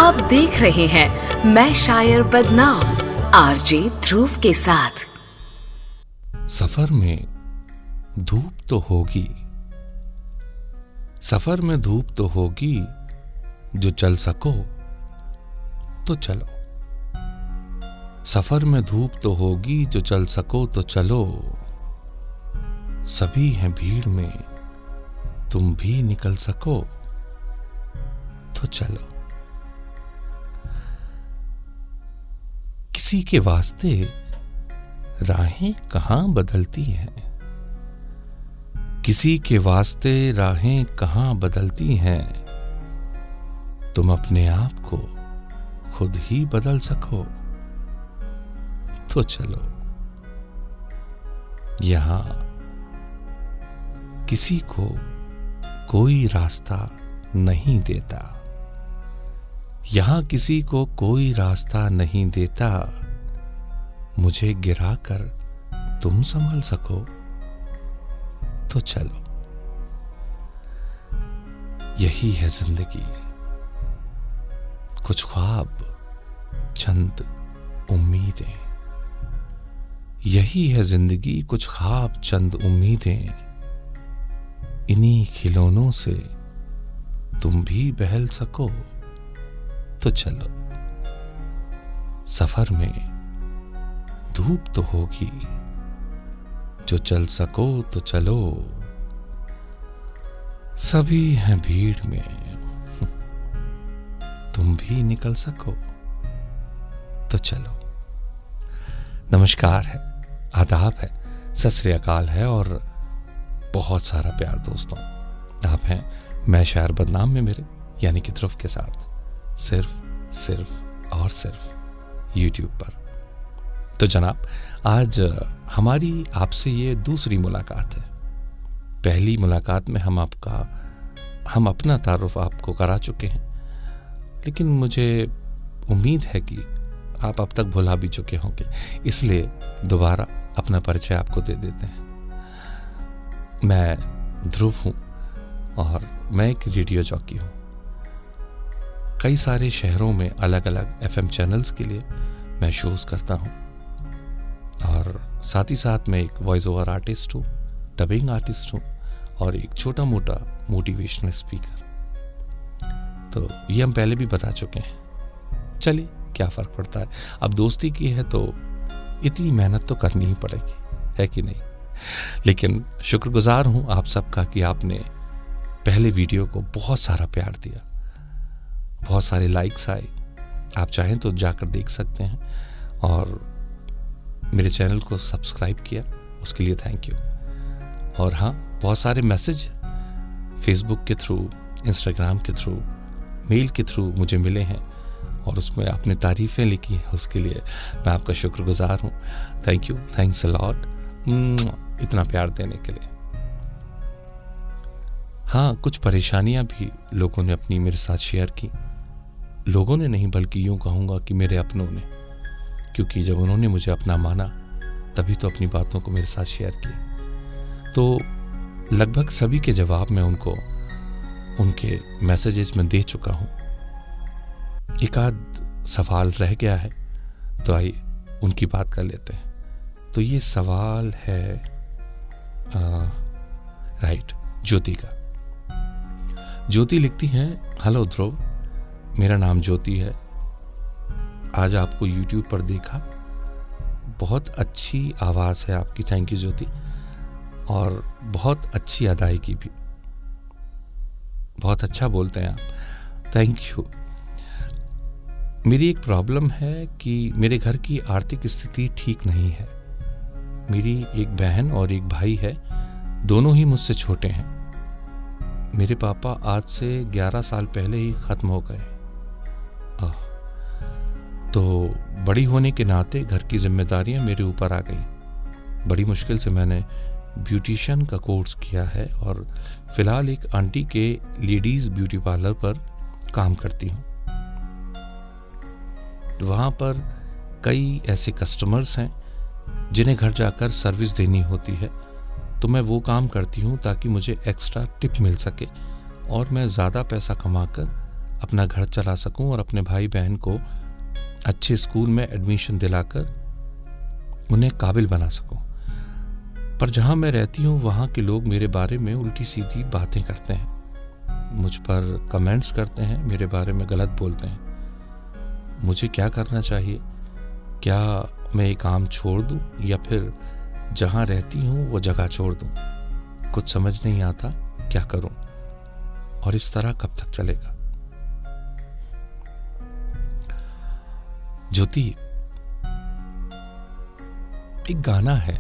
आप देख रहे हैं मैं शायर बदनाम आरजे ध्रुव के साथ। सफर में धूप तो होगी, सफर में धूप तो होगी, जो चल सको तो चलो। सफर में धूप तो होगी, जो चल सको तो चलो। सभी हैं भीड़ में, तुम भी निकल सको तो चलो। किसी के वास्ते राहें कहां बदलती हैं, किसी के वास्ते राहें कहां बदलती हैं। तुम अपने आप को खुद ही बदल सको तो चलो। यहां किसी को कोई रास्ता नहीं देता, यहां किसी को कोई रास्ता नहीं देता। मुझे गिराकर तुम संभल सको तो चलो। यही है जिंदगी, कुछ ख्वाब चंद उम्मीदें। यही है जिंदगी, कुछ ख्वाब चंद उम्मीदें। इन्हीं खिलौनों से तुम भी बहल सको तो चलो। सफर में धूप तो होगी, जो चल सको तो चलो। सभी हैं भीड़ में, तुम भी निकल सको तो चलो। नमस्कार है, आदाब है, सत श्री अकाल है और बहुत सारा प्यार दोस्तों। आप हैं मैं शायर बदनाम में मेरे यानी कि ध्रुव के साथ, सिर्फ और सिर्फ YouTube पर। तो जनाब, आज हमारी आपसे ये दूसरी मुलाकात है। पहली मुलाकात में हम अपना तारुफ आपको करा चुके हैं, लेकिन मुझे उम्मीद है कि आप अब तक भुला भी चुके होंगे, इसलिए दोबारा अपना परिचय आपको दे देते हैं। मैं ध्रुव हूं और मैं एक रेडियो जॉकी हूं। कई सारे शहरों में अलग अलग FM चैनल्स के लिए मैं शोज करता हूं और साथ ही साथ मैं एक वॉइस ओवर आर्टिस्ट हूं, डबिंग आर्टिस्ट हूं और एक छोटा मोटा मोटिवेशनल स्पीकर। तो ये हम पहले भी बता चुके हैं। चलिए, क्या फर्क पड़ता है, अब दोस्ती की है तो इतनी मेहनत तो करनी ही पड़ेगी, है कि नहीं। लेकिन शुक्रगुजार हूं आप सबका कि आपने पहले वीडियो को बहुत सारा प्यार दिया, बहुत सारे लाइक्स आए। आप चाहें तो जाकर देख सकते हैं और मेरे चैनल को सब्सक्राइब किया, उसके लिए थैंक यू। और हाँ, बहुत सारे मैसेज फेसबुक के थ्रू, इंस्टाग्राम के थ्रू, मेल के थ्रू मुझे मिले हैं और उसमें आपने तारीफ़ें लिखी हैं, उसके लिए मैं आपका शुक्रगुजार हूँ। Thank you, thanks a lot इतना प्यार देने के लिए। हाँ, कुछ परेशानियां भी लोगों ने अपनी मेरे साथ शेयर की। लोगों ने नहीं, बल्कि यूं कहूँगा कि मेरे अपनों ने, क्योंकि जब उन्होंने मुझे अपना माना तभी तो अपनी बातों को मेरे साथ शेयर किया। तो लगभग सभी के जवाब मैं उनको उनके मैसेजेस में दे चुका हूँ। एक आध सवाल रह गया है, तो आइए उनकी बात कर लेते हैं। तो ये सवाल है ज्योति का। ज्योति लिखती हैं, हेलो ध्रुव, मेरा नाम ज्योति है। आज आपको YouTube पर देखा, बहुत अच्छी आवाज़ है आपकी, थैंक यू ज्योति, और बहुत अच्छी अदायगी भी, बहुत अच्छा बोलते हैं आप, थैंक यू। मेरी एक प्रॉब्लम है कि मेरे घर की आर्थिक स्थिति ठीक नहीं है। मेरी एक बहन और एक भाई है, दोनों ही मुझसे छोटे हैं। मेरे पापा आज से 11 साल पहले ही खत्म हो गए। तो बड़ी होने के नाते घर की जिम्मेदारियां मेरे ऊपर आ गई। बड़ी मुश्किल से मैंने ब्यूटिशियन का कोर्स किया है और फिलहाल एक आंटी के लेडीज ब्यूटी पार्लर पर काम करती हूँ। वहाँ पर कई ऐसे कस्टमर्स हैं जिन्हें घर जाकर सर्विस देनी होती है, तो मैं वो काम करती हूँ ताकि मुझे एक्स्ट्रा टिप मिल सके और मैं ज़्यादा पैसा कमाकर अपना घर चला सकूं और अपने भाई बहन को अच्छे स्कूल में एडमिशन दिलाकर उन्हें काबिल बना सकूं। पर जहां मैं रहती हूं वहां के लोग मेरे बारे में उल्टी सीधी बातें करते हैं, मुझ पर कमेंट्स करते हैं, मेरे बारे में गलत बोलते हैं। मुझे क्या करना चाहिए? क्या मैं ये काम छोड़ दूं या फिर जहां रहती हूं वो जगह छोड़ दूं? कुछ समझ नहीं आता क्या करूं, और इस तरह कब तक चलेगा? ज्योति, एक गाना है,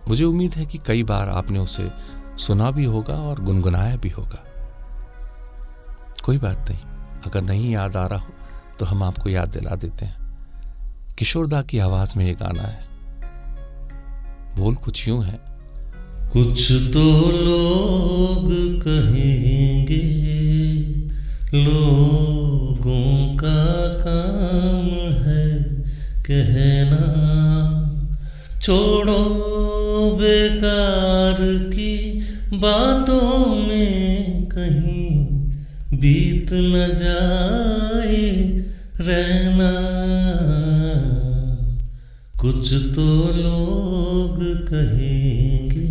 मुझे उम्मीद है कि कई बार आपने उसे सुना भी होगा और गुनगुनाया भी होगा। कोई बात नहीं, अगर नहीं याद आ रहा हो तो हम आपको याद दिला देते हैं। किशोरदा की आवाज में ये गाना है। बोल कुछ यूं है। कुछ तो लोग कहेंगे, लोगों का काम है कहना, छोड़ो बेकार की बातों में कहीं बीत न जाए रहना। कुछ तो लोग कहेंगे,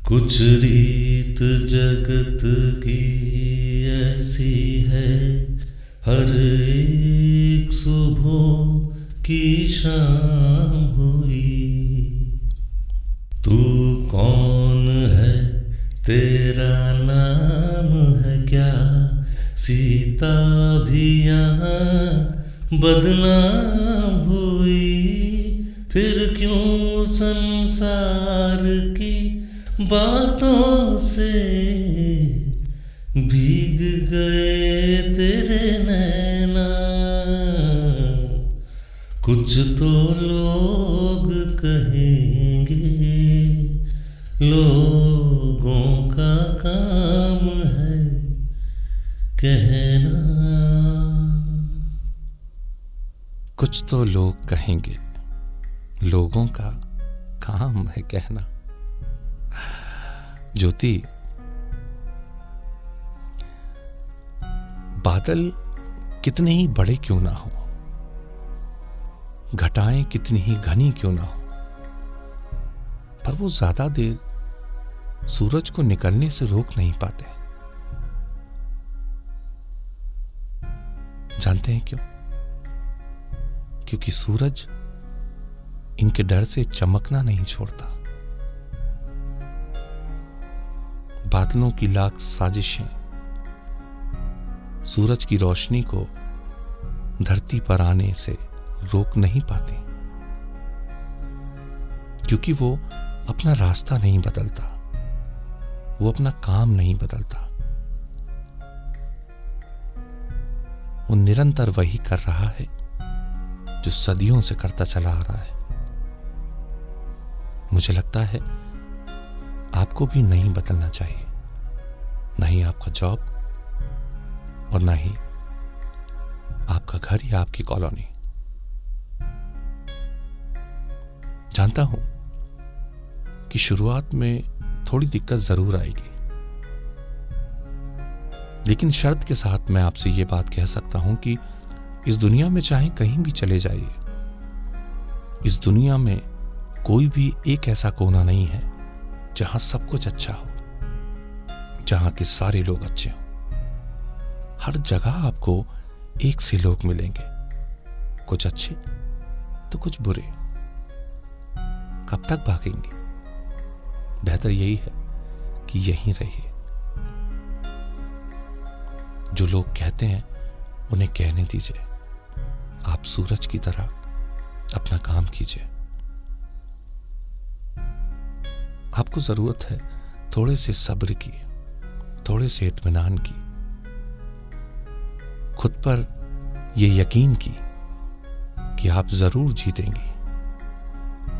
कुछ रीत जगत की ऐसी है, हर एक सुबह की शाम हुई। तू कौन है, तेरा नाम है क्या, सीता भी यहाँ बदनाम हुई। फिर क्यों संसार की बातों से भीग गए तेरे नैना। कुछ तो लोग कहेंगे, लोगों का काम है कहना। कुछ तो लोग कहेंगे, लोगों का काम है कहना। ज्योति, बादल कितने ही बड़े क्यों ना हो, घटाएं कितनी ही घनी क्यों ना हो, पर वो ज्यादा देर सूरज को निकलने से रोक नहीं पाते। जानते हैं क्यों? क्योंकि सूरज इनके डर से चमकना नहीं छोड़ता। बादलों की लाख साजिशें सूरज की रोशनी को धरती पर आने से रोक नहीं पाती, क्योंकि वो अपना रास्ता नहीं बदलता, वो अपना काम नहीं बदलता। वो निरंतर वही कर रहा है जो सदियों से करता चला आ रहा है। मुझे लगता है आपको भी नहीं बदलना चाहिए, नहीं आपका जॉब और ना ही आपका घर या आपकी कॉलोनी। जानता हूं कि शुरुआत में थोड़ी दिक्कत जरूर आएगी, लेकिन शर्त के साथ मैं आपसे ये बात कह सकता हूं कि इस दुनिया में चाहे कहीं भी चले जाइए, इस दुनिया में कोई भी एक ऐसा कोना नहीं है जहां सब कुछ अच्छा हो, जहां के सारे लोग अच्छे हों। हर जगह आपको एक से लोग मिलेंगे, कुछ अच्छे तो कुछ बुरे। कब तक भागेंगे? बेहतर यही है कि यहीं रहिए। जो लोग कहते हैं उन्हें कहने दीजिए, आप सूरज की तरह अपना काम कीजिए। आपको जरूरत है थोड़े से सब्र की, थोड़े से इत्मीनान की, खुद पर यह यकीन की कि आप जरूर जीतेंगी,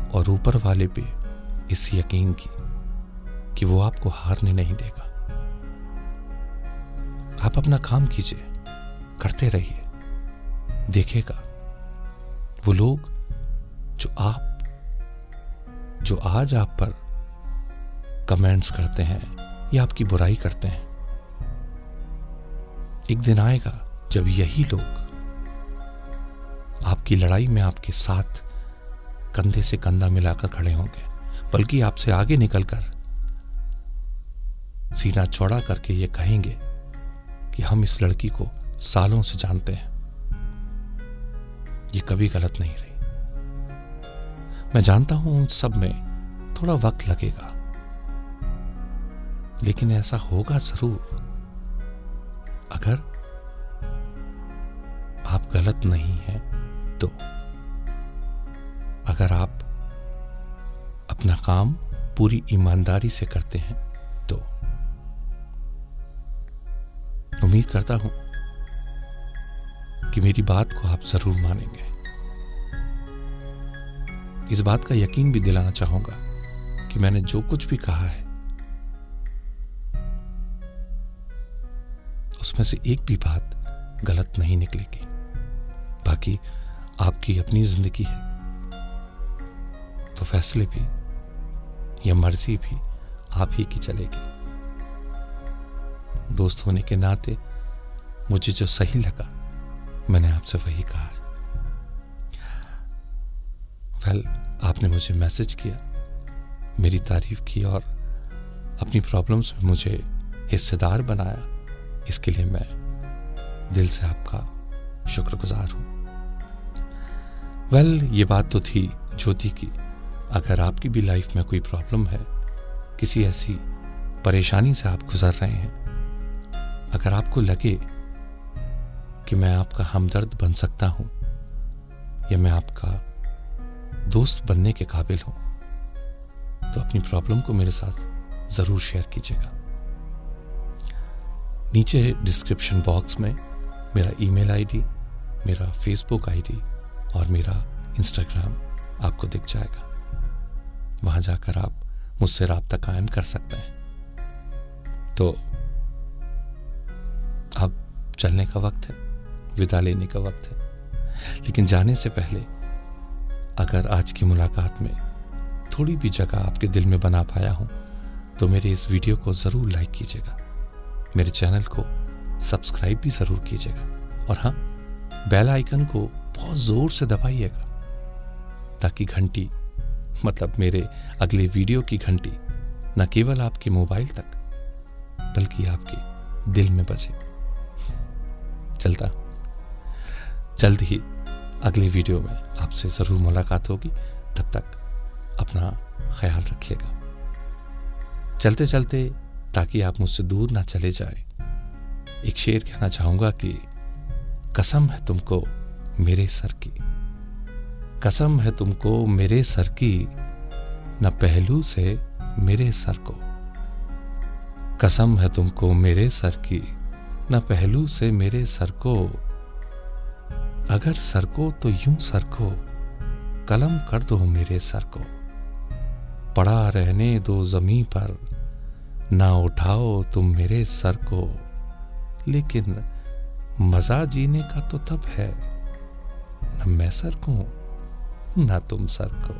और ऊपर वाले पे इस यकीन की कि वो आपको हारने नहीं देगा। आप अपना काम कीजिए, करते रहिए, देखेगा वो लोग जो आज आप पर कमेंट्स करते हैं, या आपकी बुराई करते हैं। एक दिन आएगा जब यही लोग आपकी लड़ाई में आपके साथ कंधे से कंधा मिलाकर खड़े होंगे, बल्कि आपसे आगे निकलकर सीना चौड़ा करके ये कहेंगे कि हम इस लड़की को सालों से जानते हैं, ये कभी गलत नहीं रही। मैं जानता हूं उन सब में थोड़ा वक्त लगेगा, लेकिन ऐसा होगा जरूर अगर आप गलत नहीं हैं तो। अगर आप अपना काम पूरी ईमानदारी से करते हैं तो। उम्मीद करता हूं कि मेरी बात को आप जरूर मानेंगे। इस बात का यकीन भी दिलाना चाहूंगा कि मैंने जो कुछ भी कहा है उसमें से एक भी बात गलत नहीं निकलेगी। बाकी आपकी अपनी जिंदगी है, तो फैसले भी या मर्जी भी आप ही की चलेगी। दोस्त होने के नाते मुझे जो सही लगा मैंने आपसे वही कहा है। आपने मुझे मैसेज किया, मेरी तारीफ की और अपनी प्रॉब्लम्स में मुझे हिस्सेदार बनाया, इसके लिए मैं दिल से आपका शुक्रगुजार हूं। ये बात तो थी ज्योति की। अगर आपकी भी लाइफ में कोई प्रॉब्लम है, किसी ऐसी परेशानी से आप गुजर रहे हैं, अगर आपको लगे कि मैं आपका हमदर्द बन सकता हूं या मैं आपका दोस्त बनने के काबिल हूं, तो अपनी प्रॉब्लम को मेरे साथ जरूर शेयर कीजिएगा। नीचे डिस्क्रिप्शन बॉक्स में मेरा ईमेल आईडी, मेरा फेसबुक आईडी और मेरा इंस्टाग्राम आपको दिख जाएगा। वहां जाकर आप मुझसे राब्ता कायम कर सकते हैं। तो अब चलने का वक्त है, विदा लेने का वक्त है। लेकिन जाने से पहले अगर आज की मुलाकात में थोड़ी भी जगह आपके दिल में बना पाया हूं, तो मेरे इस वीडियो को जरूर लाइक कीजिएगा, मेरे चैनल को सब्सक्राइब भी जरूर कीजिएगा और हाँ, बेल आइकन को बहुत जोर से दबाइएगा ताकि घंटी, मतलब मेरे अगले वीडियो की घंटी, न केवल आपके मोबाइल तक बल्कि आपके दिल में बजे। चलता, जल्द ही अगले वीडियो में आपसे जरूर मुलाकात होगी। तब तक अपना ख्याल रखिएगा। चलते चलते, ताकि आप मुझसे दूर ना चले जाए, एक शेर कहना चाहूंगा कि कसम है तुमको मेरे सर की, कसम है तुमको मेरे सर की, न पहलू से मेरे सर को, कसम है तुमको मेरे सर की, न पहलू से मेरे सर को, अगर सर को तो यूं सर को, कलम कर दो मेरे सर को, पड़ा रहने दो जमीन पर, ना उठाओ तुम मेरे सर को, लेकिन मजा जीने का तो तब है, न मैं सर को न तुम सर को।